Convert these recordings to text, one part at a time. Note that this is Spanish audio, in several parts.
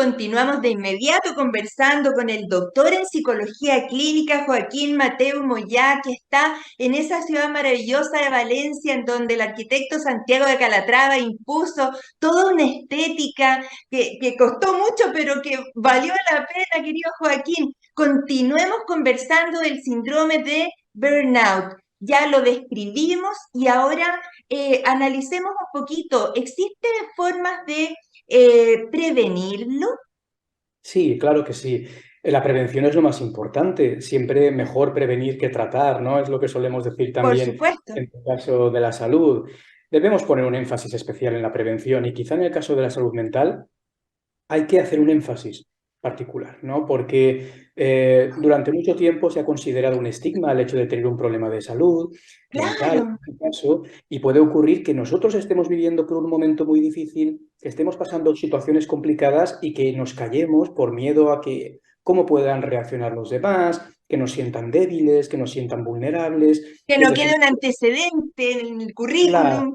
continuamos de inmediato conversando con el doctor en psicología clínica Joaquín Mateu Moyá, que está en esa ciudad maravillosa de Valencia, en donde el arquitecto Santiago de Calatrava impuso toda una estética que costó mucho, pero que valió la pena, querido Joaquín. Continuemos conversando del síndrome de burnout. Ya lo describimos y ahora analicemos un poquito. ¿Existen formas de prevenirlo? Sí, claro que sí. La prevención es lo más importante. Siempre mejor prevenir que tratar, ¿no? Es lo que solemos decir Por también supuesto. en el caso de la salud. Debemos poner un énfasis especial en la prevención y quizá en el caso de la salud mental hay que hacer un énfasis particular, ¿no? Porque durante mucho tiempo se ha considerado un estigma el hecho de tener un problema de salud mental, Claro. en este caso, y puede ocurrir que nosotros estemos viviendo por un momento muy difícil, que estemos pasando situaciones complicadas y que nos callemos por miedo a que cómo puedan reaccionar los demás, que nos sientan débiles, que nos sientan vulnerables. Que En no quede un definitiva, antecedente en el claro, currículum.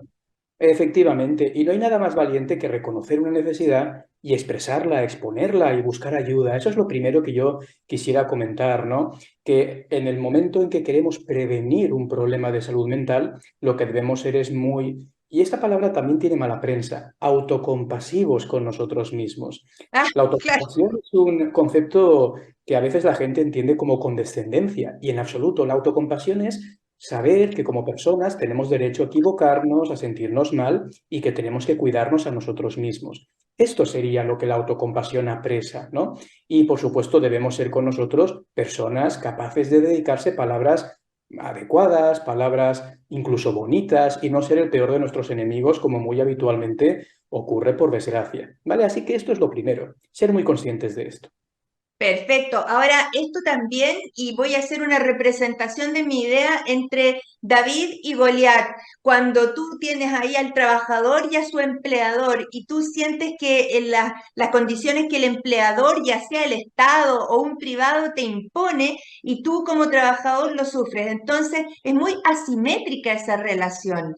efectivamente, y no hay nada más valiente que reconocer una necesidad y expresarla, exponerla y buscar ayuda. Eso es lo primero que yo quisiera comentar, ¿no? Que en el momento en que queremos prevenir un problema de salud mental, lo que debemos ser es muy, y esta palabra también tiene mala prensa, autocompasivos con nosotros mismos. Ah, La claro. autocompasión es un concepto que a veces la gente entiende como condescendencia y en absoluto la autocompasión es saber que como personas tenemos derecho a equivocarnos, a sentirnos mal y que tenemos que cuidarnos a nosotros mismos. Esto sería lo que la autocompasión apresa, ¿no? Y por supuesto debemos ser con nosotros personas capaces de dedicarse palabras adecuadas, palabras incluso bonitas y no ser el peor de nuestros enemigos como muy habitualmente ocurre por desgracia, ¿vale? Así que esto es lo primero, ser muy conscientes de esto. Perfecto. Ahora, esto también, y voy a hacer una representación de mi idea entre David y Goliat. Cuando tú tienes ahí al trabajador y a su empleador, y tú sientes que en las condiciones que el empleador, ya sea el Estado o un privado, te impone, y tú como trabajador lo sufres. Entonces, es muy asimétrica esa relación.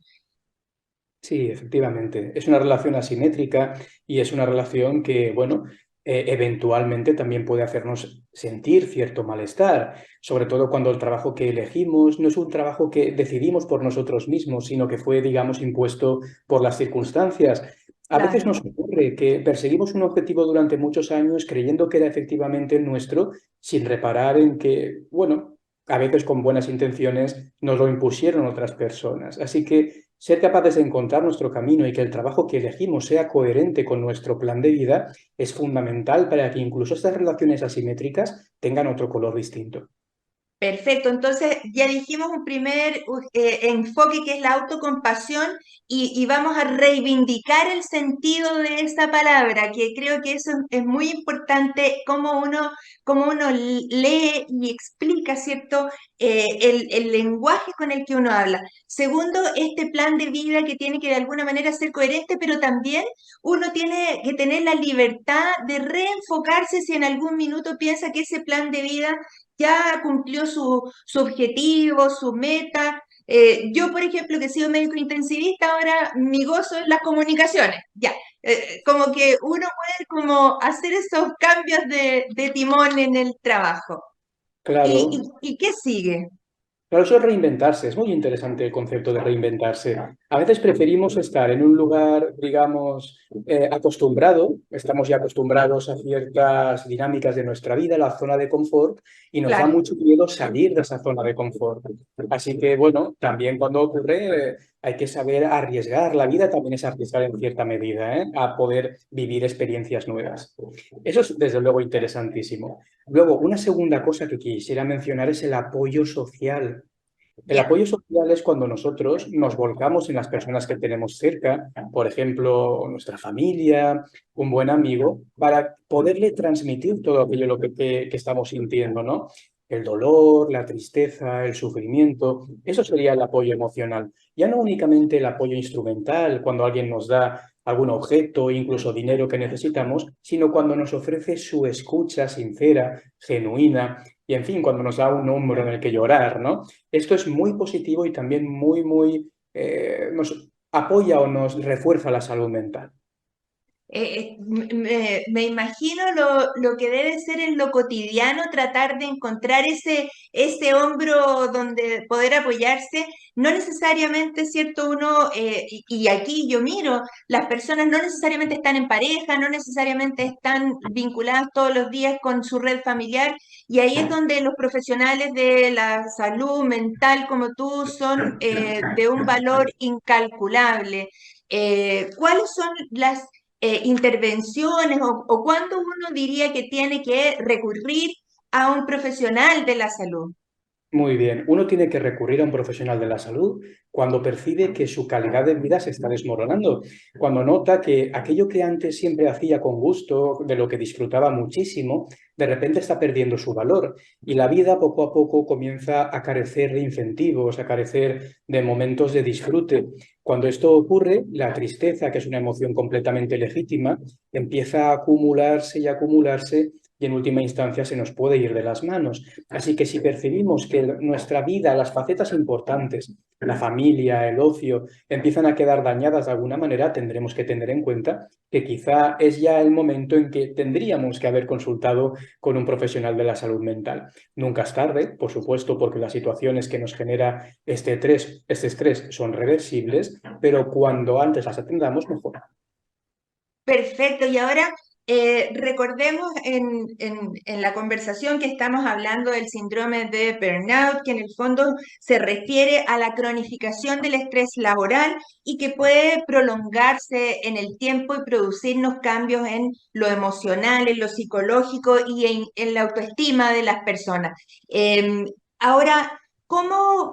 Sí, efectivamente. Es una relación asimétrica y es una relación que, bueno, eventualmente también puede hacernos sentir cierto malestar, sobre todo cuando el trabajo que elegimos no es un trabajo que decidimos por nosotros mismos, sino que fue, digamos, impuesto por las circunstancias. A veces Claro. nos ocurre que perseguimos un objetivo durante muchos años creyendo que era efectivamente el nuestro, sin reparar en que, bueno, a veces con buenas intenciones nos lo impusieron otras personas. Así que ser capaces de encontrar nuestro camino y que el trabajo que elegimos sea coherente con nuestro plan de vida es fundamental para que incluso estas relaciones asimétricas tengan otro color distinto. Perfecto, entonces ya dijimos un primer enfoque que es la autocompasión y vamos a reivindicar el sentido de esa palabra, que creo que eso es muy importante, cómo uno lee y explica, ¿cierto? El lenguaje con el que uno habla. Segundo, este plan de vida que tiene que de alguna manera ser coherente, pero también uno tiene que tener la libertad de reenfocarse si en algún minuto piensa que ese plan de vida ya cumplió su objetivo, su meta. Yo, por ejemplo, que he sido médico intensivista, ahora mi gozo es las comunicaciones. Ya, como que uno puede como hacer esos cambios de timón en el trabajo. Claro. ¿Y qué sigue? Claro, eso es reinventarse. Es muy interesante el concepto de reinventarse. A veces preferimos estar en un lugar, digamos, acostumbrado, estamos ya acostumbrados a ciertas dinámicas de nuestra vida, la zona de confort, y nos da Claro. mucho miedo salir de esa zona de confort. Así que, bueno, también cuando ocurre, hay que saber arriesgar. La vida también es arriesgar en cierta medida, ¿eh? A poder vivir experiencias nuevas. Eso es, desde luego, interesantísimo. Luego, una segunda cosa que quisiera mencionar es el apoyo social. El Ya. apoyo social es cuando nosotros nos volcamos en las personas que tenemos cerca, por ejemplo, nuestra familia, un buen amigo, para poderle transmitir todo aquello que estamos sintiendo, ¿no? El dolor, la tristeza, el sufrimiento, eso sería el apoyo emocional. Ya no únicamente el apoyo instrumental, cuando alguien nos da algún objeto, incluso dinero que necesitamos, sino cuando nos ofrece su escucha sincera, genuina, y en fin, cuando nos da un hombro en el que llorar, ¿no? Esto es muy positivo y también muy, muy nos apoya o nos refuerza la salud mental. Me imagino lo que debe ser en lo cotidiano tratar de encontrar ese hombro donde poder apoyarse. No necesariamente, ¿cierto? Uno, y aquí yo miro, las personas no necesariamente están en pareja, no necesariamente están vinculadas todos los días con su red familiar, y ahí es donde los profesionales de la salud mental como tú son de un valor incalculable. ¿Cuáles son las intervenciones o cuándo uno diría que tiene que recurrir a un profesional de la salud? Muy bien, uno tiene que recurrir a un profesional de la salud cuando percibe que su calidad de vida se está desmoronando, cuando nota que aquello que antes siempre hacía con gusto, de lo que disfrutaba muchísimo, de repente está perdiendo su valor y la vida poco a poco comienza a carecer de incentivos, a carecer de momentos de disfrute. Cuando esto ocurre, la tristeza, que es una emoción completamente legítima, empieza a acumularse y acumularse y en última instancia se nos puede ir de las manos. Así que si percibimos que nuestra vida, las facetas importantes, la familia, el ocio, empiezan a quedar dañadas de alguna manera, tendremos que tener en cuenta que quizá es ya el momento en que tendríamos que haber consultado con un profesional de la salud mental. Nunca es tarde, por supuesto, porque las situaciones que nos genera este estrés son reversibles, pero cuando antes las atendamos, mejor. Perfecto, y ahora recordemos en la conversación que estamos hablando del síndrome de burnout, que en el fondo se refiere a la cronificación del estrés laboral y que puede prolongarse en el tiempo y producirnos cambios en lo emocional, en lo psicológico y en la autoestima de las personas. Em, Ahora, ¿cómo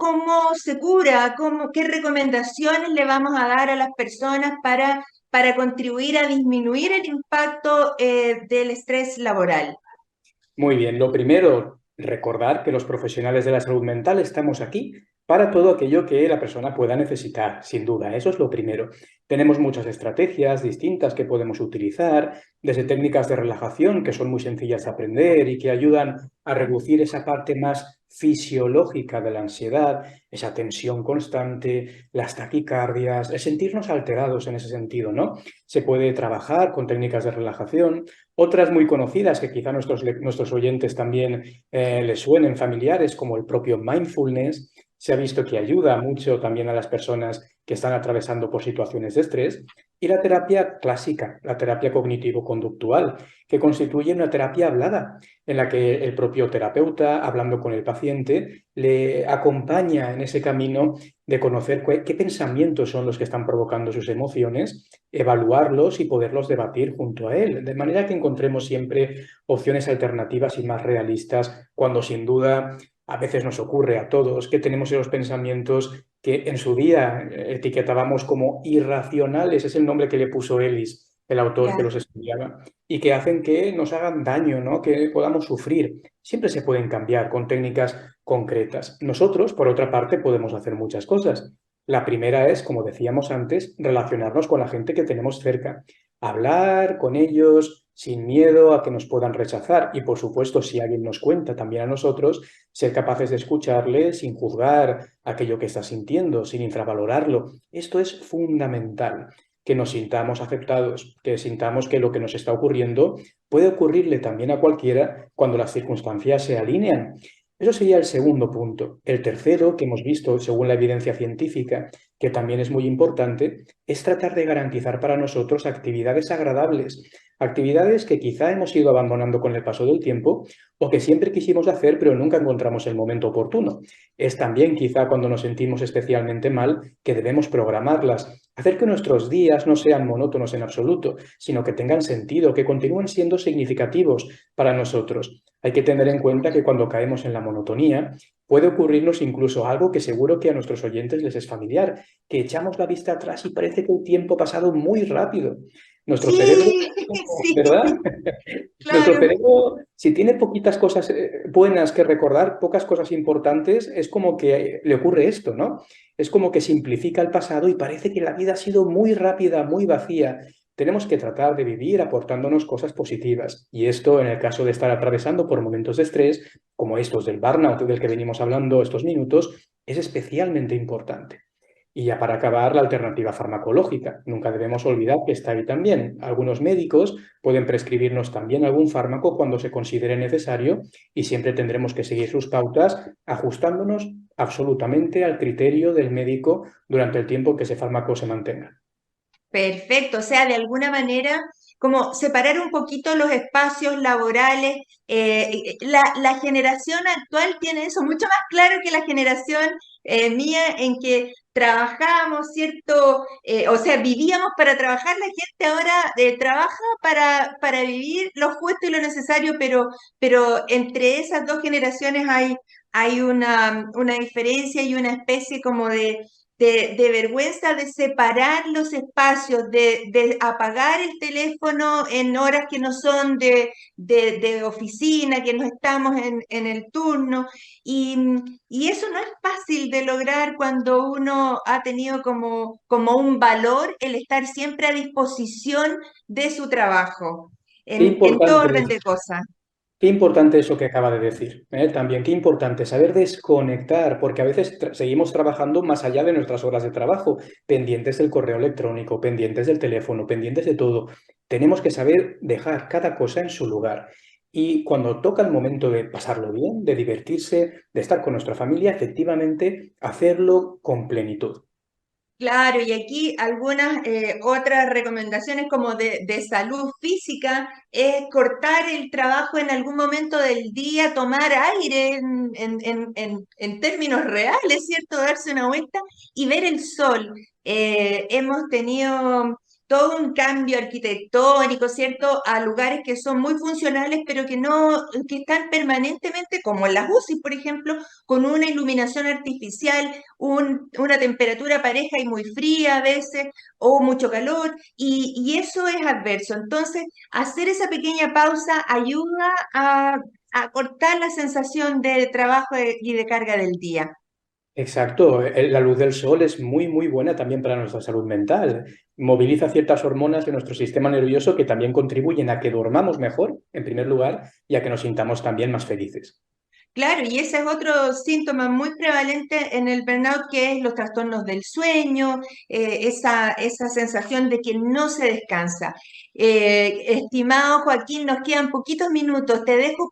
se cura? ¿Qué recomendaciones le vamos a dar a las personas para contribuir a disminuir el impacto del estrés laboral? Muy bien, lo primero, recordar que los profesionales de la salud mental estamos aquí para todo aquello que la persona pueda necesitar, sin duda. Eso es lo primero. Tenemos muchas estrategias distintas que podemos utilizar, desde técnicas de relajación que son muy sencillas de aprender y que ayudan a reducir esa parte más fisiológica de la ansiedad, esa tensión constante, las taquicardias, el sentirnos alterados en ese sentido, ¿no? Se puede trabajar con técnicas de relajación. Otras muy conocidas que quizá nuestros oyentes también les suenen familiares, como el propio mindfulness, se ha visto que ayuda mucho también a las personas que están atravesando por situaciones de estrés, y la terapia clásica, la terapia cognitivo-conductual, que constituye una terapia hablada, en la que el propio terapeuta, hablando con el paciente, le acompaña en ese camino de conocer qué pensamientos son los que están provocando sus emociones, evaluarlos y poderlos debatir junto a él, de manera que encontremos siempre opciones alternativas y más realistas cuando sin duda a veces nos ocurre a todos que tenemos esos pensamientos que en su día etiquetábamos como irracionales, es el nombre que le puso Ellis, el autor que Ya. los estudiaba, y que hacen que nos hagan daño, ¿no? Que podamos sufrir. Siempre se pueden cambiar con técnicas concretas. Nosotros, por otra parte, podemos hacer muchas cosas. La primera es, como decíamos antes, relacionarnos con la gente que tenemos cerca, hablar con ellos sin miedo a que nos puedan rechazar y, por supuesto, si alguien nos cuenta también a nosotros, ser capaces de escucharle sin juzgar aquello que está sintiendo, sin infravalorarlo. Esto es fundamental, que nos sintamos aceptados, que sintamos que lo que nos está ocurriendo puede ocurrirle también a cualquiera cuando las circunstancias se alinean. Eso sería el segundo punto. El tercero, que hemos visto según la evidencia científica, que también es muy importante, es tratar de garantizar para nosotros actividades agradables, actividades que quizá hemos ido abandonando con el paso del tiempo o que siempre quisimos hacer pero nunca encontramos el momento oportuno. Es también quizá cuando nos sentimos especialmente mal que debemos programarlas, hacer que nuestros días no sean monótonos en absoluto, sino que tengan sentido, que continúen siendo significativos para nosotros. Hay que tener en cuenta que cuando caemos en la monotonía puede ocurrirnos incluso algo que seguro que a nuestros oyentes les es familiar, que echamos la vista atrás y parece que el tiempo ha pasado muy rápido. Nuestro cerebro, Sí, sí, ¿verdad? Nuestro claro. cerebro, si tiene poquitas cosas buenas que recordar, pocas cosas importantes, es como que le ocurre esto, ¿no? Es como que simplifica el pasado y parece que la vida ha sido muy rápida, muy vacía. Tenemos que tratar de vivir aportándonos cosas positivas. Y esto, en el caso de estar atravesando por momentos de estrés, como estos del burnout del que venimos hablando estos minutos, es especialmente importante. Y ya para acabar, la alternativa farmacológica. Nunca debemos olvidar que está ahí también. Algunos médicos pueden prescribirnos también algún fármaco cuando se considere necesario y siempre tendremos que seguir sus pautas ajustándonos absolutamente al criterio del médico durante el tiempo que ese fármaco se mantenga. Perfecto, o sea, de alguna manera, como separar un poquito los espacios laborales. La generación actual tiene eso mucho más claro que la generación mía, en que trabajamos, ¿cierto? O sea, vivíamos para trabajar, la gente ahora trabaja para vivir lo justo y lo necesario, pero entre esas dos generaciones hay una diferencia y una especie como de vergüenza de separar los espacios, de apagar el teléfono en horas que no son de oficina, que no estamos en el turno. Y, y eso no es fácil de lograr cuando uno ha tenido como un valor el estar siempre a disposición de su trabajo, Qué en todo importante orden es de cosas. Qué importante eso que acaba de decir, ¿eh? También qué importante saber desconectar, porque a veces seguimos trabajando más allá de nuestras horas de trabajo, pendientes del correo electrónico, pendientes del teléfono, pendientes de todo. Tenemos que saber dejar cada cosa en su lugar. Y cuando toca el momento de pasarlo bien, de divertirse, de estar con nuestra familia, efectivamente hacerlo con plenitud. Claro, y aquí algunas otras recomendaciones como de salud física es cortar el trabajo en algún momento del día, tomar aire en términos reales, ¿cierto? Darse una vuelta y ver el sol. Hemos tenido todo un cambio arquitectónico, ¿cierto? A lugares que son muy funcionales, pero que no, que están permanentemente, como en las UCI, por ejemplo, con una iluminación artificial, una temperatura pareja y muy fría a veces, o mucho calor, y eso es adverso. Entonces, hacer esa pequeña pausa ayuda a cortar la sensación de trabajo y de carga del día. Exacto, la luz del sol es muy, muy buena también para nuestra salud mental. Moviliza ciertas hormonas de nuestro sistema nervioso que también contribuyen a que dormamos mejor, en primer lugar, y a que nos sintamos también más felices. Claro, y ese es otro síntoma muy prevalente en el burnout, que es los trastornos del sueño, esa sensación de que no se descansa. Estimado Joaquín, nos quedan poquitos minutos. Te dejo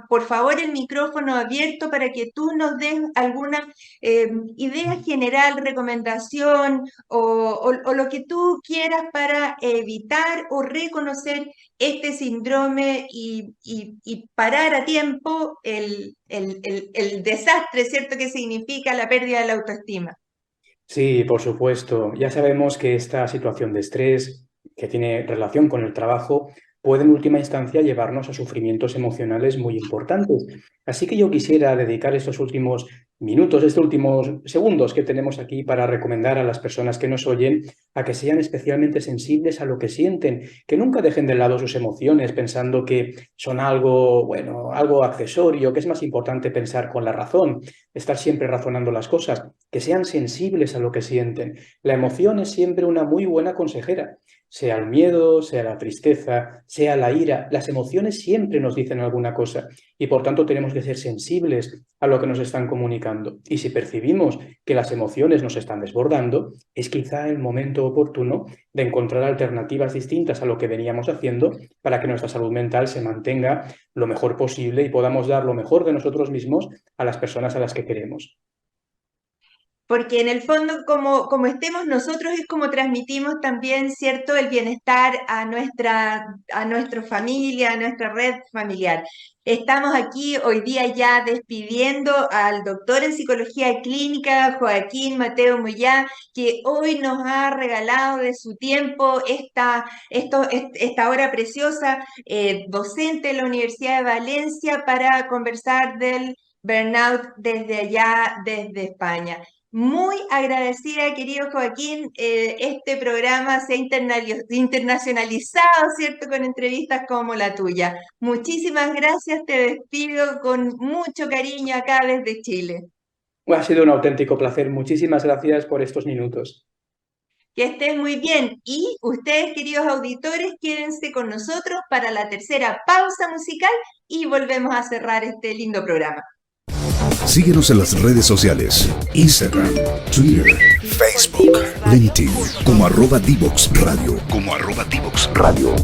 por favor el micrófono abierto para que tú nos des alguna idea general, recomendación o lo que tú quieras para evitar o reconocer este síndrome y parar a tiempo el desastre, ¿cierto? Que significa la pérdida de la autoestima. Sí, por supuesto. Ya sabemos que esta situación de estrés que tiene relación con el trabajo puede en última instancia llevarnos a sufrimientos emocionales muy importantes. Así que yo quisiera dedicar estos últimos minutos, estos últimos segundos que tenemos aquí para recomendar a las personas que nos oyen a que sean especialmente sensibles a lo que sienten, que nunca dejen de lado sus emociones pensando que son algo, bueno, algo accesorio, que es más importante pensar con la razón, estar siempre razonando las cosas, que sean sensibles a lo que sienten. La emoción es siempre una muy buena consejera, sea el miedo, sea la tristeza, sea la ira. Las emociones siempre nos dicen alguna cosa y por tanto tenemos que ser sensibles a lo que nos están comunicando. Y si percibimos que las emociones nos están desbordando, es quizá el momento oportuno de encontrar alternativas distintas a lo que veníamos haciendo para que nuestra salud mental se mantenga lo mejor posible y podamos dar lo mejor de nosotros mismos a las personas a las que queremos. Porque en el fondo, como estemos nosotros, es como transmitimos también, ¿cierto?, el bienestar a nuestra familia, a nuestra red familiar. Estamos aquí hoy día ya despidiendo al doctor en psicología clínica, Joaquín Mateo Moyá, que hoy nos ha regalado de su tiempo esta hora preciosa, docente de la Universidad de Valencia, para conversar del burnout desde allá, desde España. Muy agradecida, querido Joaquín. Este programa se ha internacionalizado, ¿cierto?, con entrevistas como la tuya. Muchísimas gracias, te despido con mucho cariño acá desde Chile. Ha sido un auténtico placer. Muchísimas gracias por estos minutos. Que estés muy bien. Y ustedes, queridos auditores, quédense con nosotros para la tercera pausa musical y volvemos a cerrar este lindo programa. Síguenos en las redes sociales, Instagram, Twitter, Facebook, LinkedIn, como @Divox Radio,